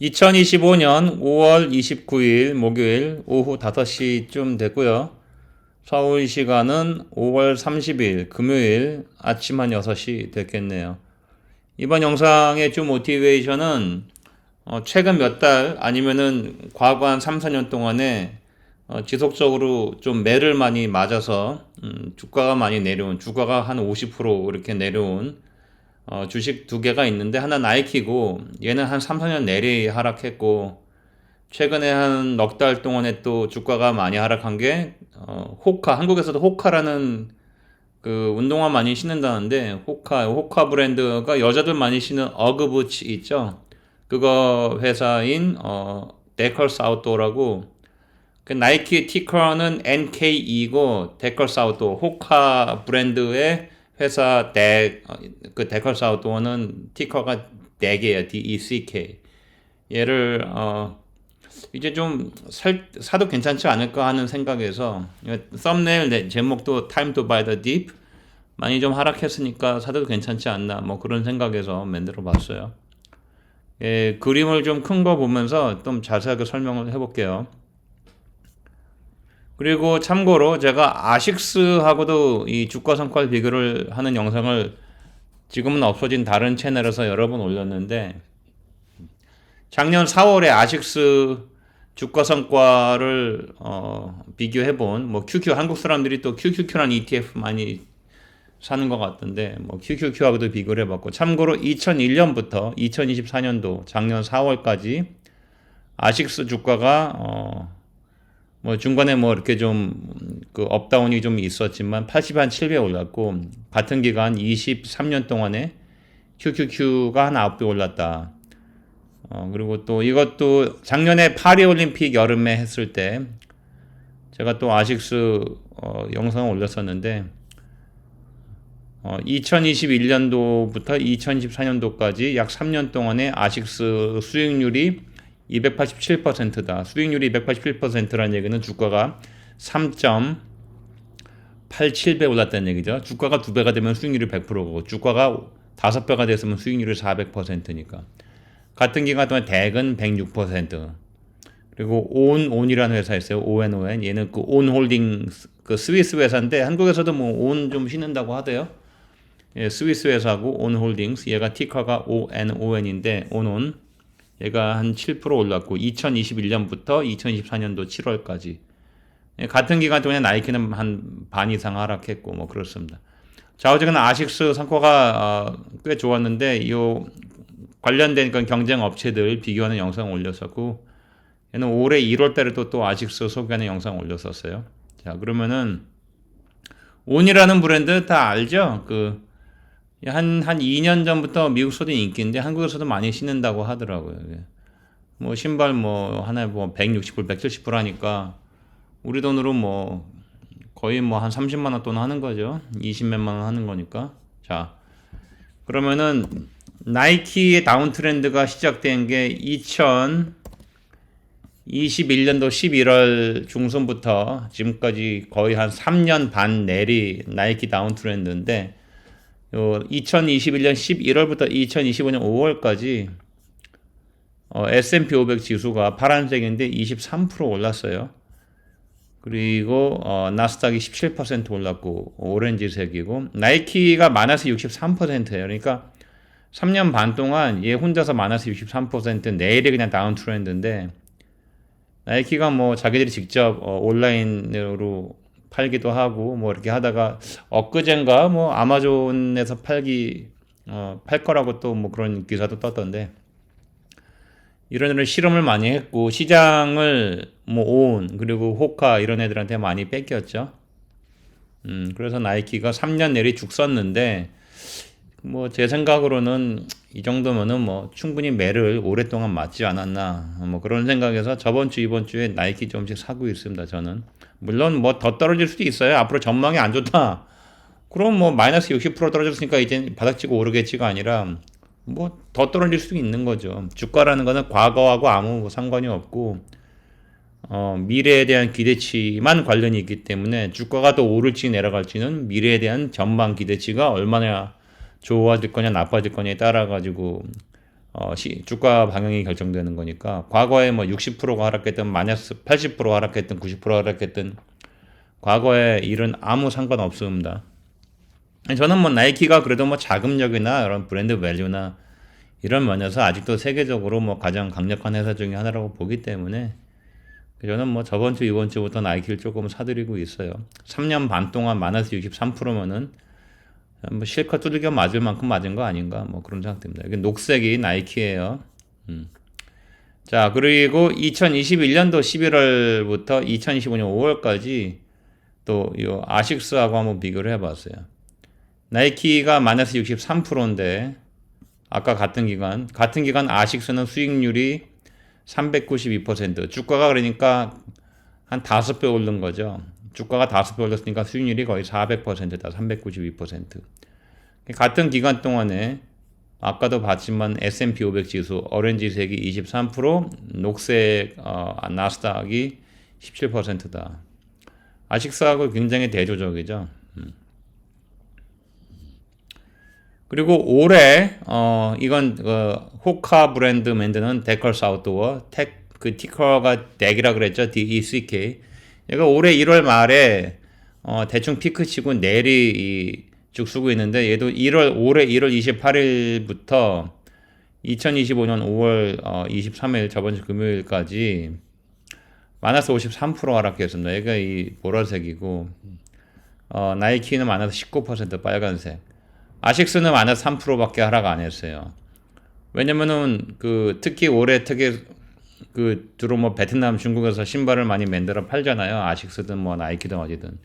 2025년 5월 29일 목요일 오후 5시쯤 됐고요. 서울 시간은 5월 30일 금요일 아침 한 6시 됐겠네요. 이번 영상의 주 모티베이션은 최근 몇 달 아니면은 과거 한 3, 4년 동안에 지속적으로 좀 매를 많이 맞아서 주가가 많이 내려온, 주가가 한 50% 이렇게 내려온 주식 두 개가 있는데, 하나 나이키고 얘는 한 3, 4년 내리 하락했고, 최근에 한 넉 달 동안에 또 주가가 많이 하락한 게 호카, 한국에서도 호카라는 그 운동화 많이 신는다는데, 호카 브랜드가 여자들 많이 신는 어그부츠 있죠. 그거 회사인 데컬스 아웃도어라고, 그 나이키 티커는 NKE고 데컬스 아웃도어, 호카 브랜드의 회사 그 데컬스 아웃도어는 티커가 DECK예요. DECK. 얘를 이제 좀 사도 괜찮지 않을까 하는 생각에서, 썸네일 제목도 Time to buy the dip, 많이 좀 하락했으니까 사도 괜찮지 않나, 뭐 그런 생각에서 만들어 봤어요. 그림을 좀 큰 거 보면서 좀 자세하게 설명을 해볼게요. 그리고 참고로 제가 아식스하고도 이 주가 성과 비교를 하는 영상을 지금은 없어진 다른 채널에서 여러 번 올렸는데, 작년 4월에 아식스 주가 성과를 비교해본, 뭐 QQ, 한국 사람들이 또 QQQ라는 ETF 많이 사는 것 같던데, 뭐 QQQ하고도 비교를 해봤고, 참고로 2001년부터 2024년도 작년 4월까지 아식스 주가가 뭐 중간에 뭐 이렇게 좀 그 업다운이 좀 있었지만 80한 7배 올랐고, 같은 기간 23년 동안에 QQQ가 한 9배 올랐다. 그리고 또 이것도 작년에 파리 올림픽 여름에 했을 때 제가 또 아식스 영상을 올렸었는데, 2021년도부터 2024년도까지 약 3년 동안에 아식스 수익률이 287%다. 수익률이 287%라는 얘기는 주가가 3.87배 올랐다는 얘기죠. 주가가 2배가 되면 수익률이 100%고, 주가가 5배가 됐으면 수익률이 400%니까. 같은 기간 동안 덱은 106%. 그리고 온이라는 회사 있어요. ON. 얘는 그 온홀딩스, 그 스위스 회사인데 한국에서도 뭐 온 좀 신는다고 하대요. 예, 스위스 회사고 온홀딩스. 얘가 티커가 ON인데 온온. 얘가 한 7% 올랐고, 2021년부터 2024년도 7월까지 같은 기간 동안에 나이키는 한 반 이상 하락했고, 뭐 그렇습니다. 자, 어쨌거나 아식스 성과가 꽤 좋았는데, 이 관련된 경쟁 업체들 비교하는 영상 올렸었고, 얘는 올해 1월 달에도 또 아식스 소개하는 영상 올렸었어요. 자, 그러면은 온이라는 브랜드 다 알죠? 한 2년 전부터 미국에서도 인기인데 한국에서도 많이 신는다고 하더라고요. 뭐 신발 뭐 하나에 뭐 160불, 170불 하니까 우리 돈으로 뭐 거의 뭐 한 30만 원 돈 하는 거죠. 20몇만 원 하는 거니까. 자, 그러면은 나이키의 다운 트렌드가 시작된 게 2021년도 11월 중순부터 지금까지 거의 한 3년 반 내리 나이키 다운 트렌드인데, 2021년 11월부터 2025년 5월까지 S&P 500 지수가 파란색인데 23% 올랐어요. 그리고 나스닥이 17% 올랐고 오렌지색이고, 나이키가 마이너스 63%예요. 그러니까 3년 반 동안 얘 혼자서 마이너스 63% 내일이 그냥 다운 트렌드인데, 나이키가 뭐 자기들이 직접 온라인으로 팔기도 하고 뭐 이렇게 하다가 엊그젠가 뭐 아마존에서 팔 거라고 또 뭐 그런 기사도 떴던데, 이런 실험을 많이 했고 시장을 뭐 온 그리고 호카 이런 애들한테 많이 뺏겼죠. 그래서 나이키가 3년 내리 죽 썼는데, 뭐 제 생각으로는 이 정도면은 뭐 충분히 매를 오랫동안 맞지 않았나, 뭐 그런 생각에서 저번 주 이번 주에 나이키 좀씩 사고 있습니다. 저는 물론 뭐 더 떨어질 수도 있어요. 앞으로 전망이 안 좋다, 그럼 뭐 마이너스 60% 떨어졌으니까 이제 바닥치고 오르겠지가 아니라 뭐 더 떨어질 수도 있는 거죠. 주가라는 거는 과거하고 아무 상관이 없고 미래에 대한 기대치만 관련이 있기 때문에, 주가가 더 오를지 내려갈지는 미래에 대한 전망 기대치가 얼마나 좋아질 거냐 나빠질 거냐에 따라 가지고 주가 방향이 결정되는 거니까 과거에 뭐 60%가 하락했든 마이너스 80% 하락했든 90% 하락했든 과거의 일은 아무 상관없습니다. 저는 뭐 나이키가 그래도 뭐 자금력이나 이런 브랜드 밸류나 이런 면에서 아직도 세계적으로 뭐 가장 강력한 회사 중에 하나라고 보기 때문에 저는 뭐 저번 주 이번 주부터 나이키를 조금 사들이고 있어요. 3년 반 동안 마이너스 63%면은 뭐 실컷 두들겨 맞을 만큼 맞은 거 아닌가 뭐 그런 생각됩니다. 이게 녹색이 나이키예요. 자, 그리고 2021년도 11월부터 2025년 5월까지 또 이 아식스하고 한번 비교를 해봤어요. 나이키가 마이너스 63%인데 아까 같은 기간 아식스는 수익률이 392%, 주가가 그러니까 한 5배 오른 거죠. 주가가 5배 올랐으니까 수익률이 거의 400%다. 392%. 같은 기간 동안에 아까도 봤지만 S&P 500 지수 오렌지색이 23%, 녹색 나스닥이 17%다. 아식스하고 굉장히 대조적이죠. 그리고 올해 이건 호카 브랜드 만드는 데컬스 아웃도어 그 티커가 덱이라 그랬죠. DECK. 얘가 올해 1월 말에 대충 피크 치고 내리 쭉 쓰고 있는데 얘도 올해 1월 28일부터 2025년 5월 23일 저번 주 금요일까지 마이너스 53% 하락했습니다. 얘가 이 보라색이고 나이키는 마이너스 19% 빨간색. 아식스는 마이너스 3%밖에 하락 안 했어요. 왜냐면은 특히 올해 주로 뭐 베트남, 중국에서 신발을 많이 만들어 팔잖아요. 아식스든 뭐 나이키든 어디든.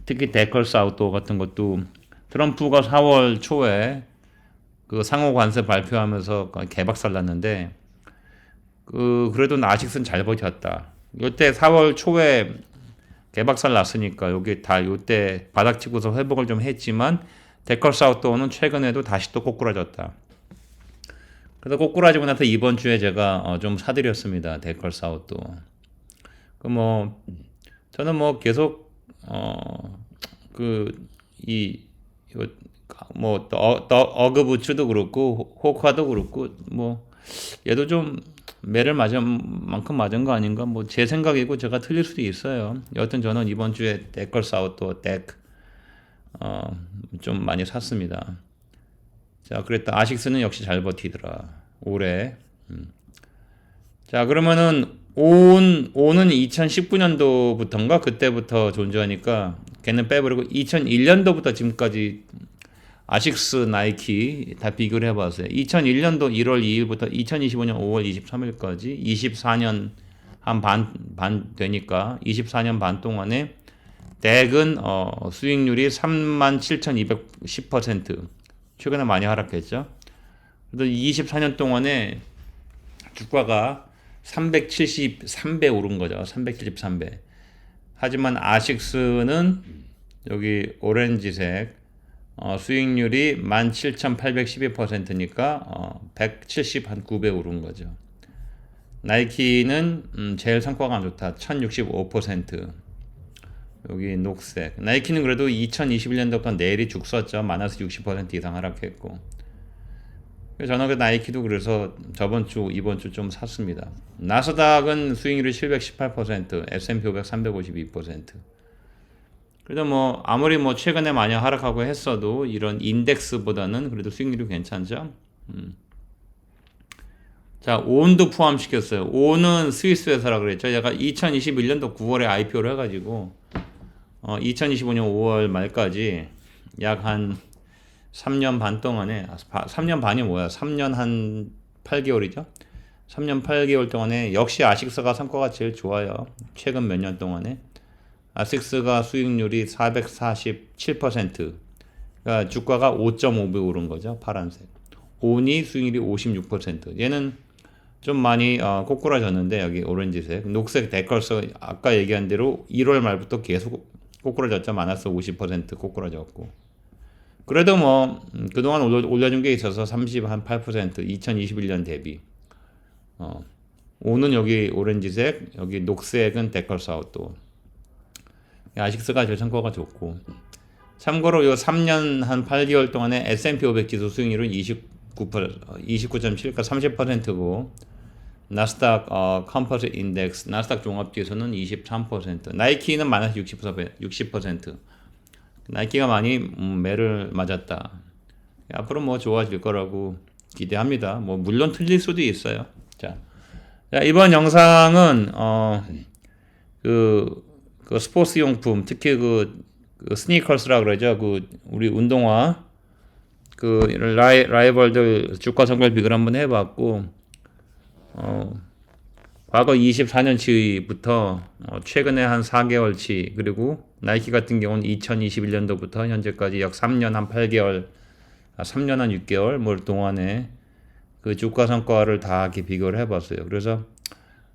특히 데컬스 아웃도어 같은 것도 트럼프가 4월 초에 상호 관세 발표하면서 개박살 났는데 그래도 아식스는 잘 버텼다. 이때 4월 초에 개박살 났으니까 여기 다 이때 바닥치고서 회복을 좀 했지만 데컬스 아웃도어는 최근에도 다시 또 꼬꾸라졌다. 그래서 꼬꾸라지고 나서 이번 주에 제가 좀 사들였습니다. 데컬스 아웃도어. 저는 뭐 계속 어그부츠도 그렇고 호카도 그렇고 뭐 얘도 좀 매를 맞은 만큼 맞은 거 아닌가 뭐 제 생각이고 제가 틀릴 수도 있어요. 여하튼 저는 이번 주에 데컬스 아웃도어 좀 많이 샀습니다. 자, 그랬다. 아식스는 역시 잘 버티더라. 올해. 자, 그러면은 오는 2019년도부터인가 그때부터 존재하니까 걔는 빼버리고 2001년도부터 지금까지 아식스, 나이키 다 비교를 해봤어요. 2001년도 1월 2일부터 2025년 5월 23일까지 24년 한 반 되니까 24년 반 동안에 덱은 수익률이 37,210%. 최근에 많이 하락했죠. 그래도 24년 동안에 주가가 373배 오른 거죠. 373배. 하지만 아식스는 여기 오렌지색 수익률이 17,812%니까 179배 오른 거죠. 나이키는 제일 성과가 안 좋다. 1065%. 여기 녹색. 나이키는 그래도 2021년도부터 내리 죽 썼죠. 마이너스 60% 이상 하락했고. 저는 나이키도 그래서 저번 주, 이번 주 좀 샀습니다. 나스닥은 수익률이 718%, S&P 500 352%. 그래도 뭐 아무리 뭐 최근에 많이 하락하고 했어도 이런 인덱스보다는 그래도 수익률이 괜찮죠. 자, 온도 포함시켰어요. 온은 스위스 회사라 그랬죠. 얘가 2021년도 9월에 IPO를 해가지고 2025년 5월 말까지 약 한 3년 반 동안에 3년 반이 뭐야? 3년 한 8개월이죠. 3년 8개월 동안에 역시 아식스가 성과가 제일 좋아요. 최근 몇 년 동안에 아식스가 수익률이 447%. 그러니까 주가가 5.5배 오른 거죠. 파란색. 온이 수익률이 56%. 얘는 좀 많이 꼬꾸라졌는데 여기 오렌지색. 녹색 데컬스 아까 얘기한 대로 1월 말부터 계속 꼬꾸라졌죠. 마이너스 50% 꼬꾸라졌고. 그래도 뭐 그동안 올려준 게 있어서 38% 2021년 대비. 오는 여기 오렌지색, 여기 녹색은 데컬스 아웃도어. 아식스가 제일 성과가 좋고. 참고로 요 3년 한 8개월 동안에 S&P 500 지수 수익률은 29.7가 30%고 나스닥 컴포지트 인덱스 나스닥 종합지수는 23%. 나이키는 마이너스 60%. 나이키가 많이 매를 맞았다. 앞으로 뭐 좋아질 거라고 기대합니다. 뭐 물론 틀릴 수도 있어요. 자, 이번 영상은 그 스포츠 용품 특히 그 스니커스라 그러죠. 그 우리 운동화 그 라이벌들 주가 성별 비교를 한번 해봤고 과거 24년치부터 최근에 한 4개월치 그리고 나이키 같은 경우는 2021년도부터 현재까지 약 3년 한 8개월 3년 한 6개월 뭐 동안에 그 주가 성과를 다 이렇게 비교를 해봤어요. 그래서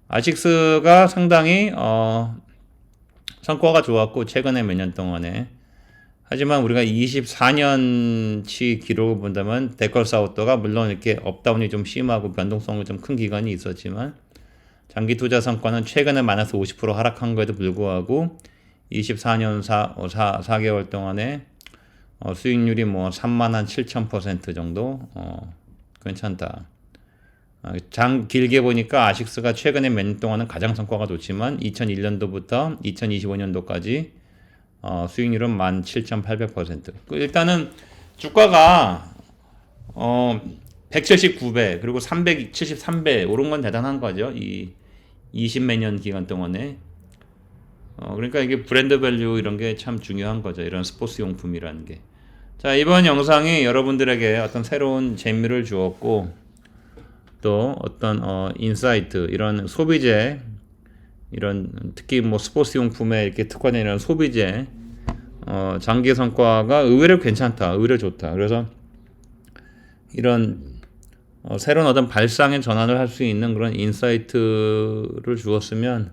아식스가 상당히 성과가 좋았고 최근에 몇 년 동안에 하지만 우리가 24년치 기록을 본다면 데컬사우터가 물론 이렇게 업다운이 좀 심하고 변동성이 좀 큰 기간이 있었지만 장기 투자 성과는 최근에 마이너스 50% 하락한 거에도 불구하고 24년 4개월 동안에 수익률이 뭐 37,000% 정도 괜찮다. 길게 보니까 아식스가 최근에 몇 년 동안은 가장 성과가 좋지만 2001년도부터 2025년도까지 수익률은 17,800%. 일단은 주가가 179배 그리고 373배 오른 건 대단한 거죠. 이 20몇 년 기간 동안에. 그러니까 이게 브랜드 밸류 이런 게 참 중요한 거죠. 이런 스포츠 용품이라는 게. 자, 이번 영상이 여러분들에게 어떤 새로운 재미를 주었고 또 어떤 인사이트 이런 소비재 이런 특히 뭐 스포츠 용품에 이렇게 특화된 이런 소비재 장기 성과가 의외로 괜찮다, 의외로 좋다. 그래서 이런 새로운 어떤 발상의 전환을 할 수 있는 그런 인사이트를 주었으면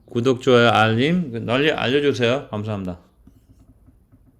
구독, 좋아요, 알림 널리 알려주세요. 감사합니다.